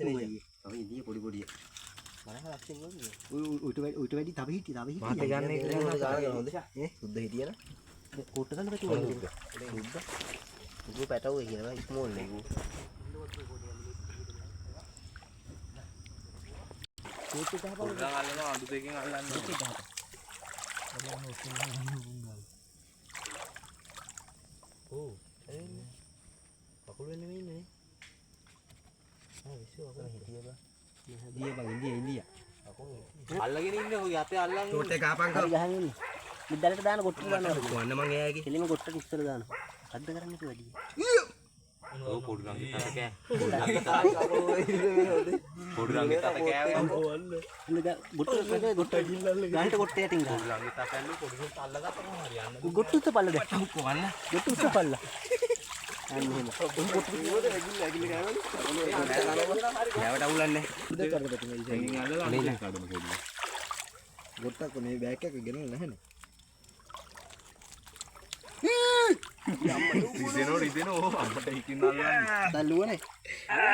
ඉන්දිය පොඩි පොඩි. මම ලක්ෂෙන් ගොන්නේ. උට වැඩි තව හිටිය තව හිටිය. මාත් ගන්න එක ගන්න හොඳ. සුද්ධ හිටියන. කොට්ට ගන්න බැටුවා. සුද්ධ. උගු පැටවුවේ කියලා ස්මෝල් නේ උගු. කොට්ට ගහපන්. උඩන් අල්ලනවා අඩු දෙකකින් අල්ලන්න. ඕ එන්නේ. කකුල වෙන්නේ මේ ඉන්නේ. විශ්ව අකුල හිටිය බා. දිය බං ඉන්දිය. අල්ලගෙන ඉන්නේ ඔය යතේ අල්ලන්. ෂෝට් එක ගහපන් කව. ගහන් ඉන්නේ. මිද්දලට දාන කොට්ටු දානවා. කොන්න මං එයාගේ. එළිම කොට්ටට ඉස්සර දානවා. අද්ද කරන්නේ වැඩි. ඔව් පොඩි ගංගේ තාත කෑ. පොඩි ගංගේ තාත කෑ. ගොට්ටු ගානට කොට්ට යටින් ගන්න. පොඩි ගංගේ තාත ඇල්ලු පොඩි ගොල්ට අල්ලගත්තම හරියන්න. ගොට්ටුත් පල්ල දැන්. කොහන්න. ගොට්ටුත් පල්ල. අන්න එහෙම. ගෑවට අවුලන්නේ. දෙකකින් අල්ලලා අනිත් කඩම කෙල්ල. ගොට්ටක් මේ බෑග් එක ගෙනල්ලා නැහනේ. රිදෙනෝ අම්මට හිතින් අල්ලන්නේ. දැන් ලුවනේ.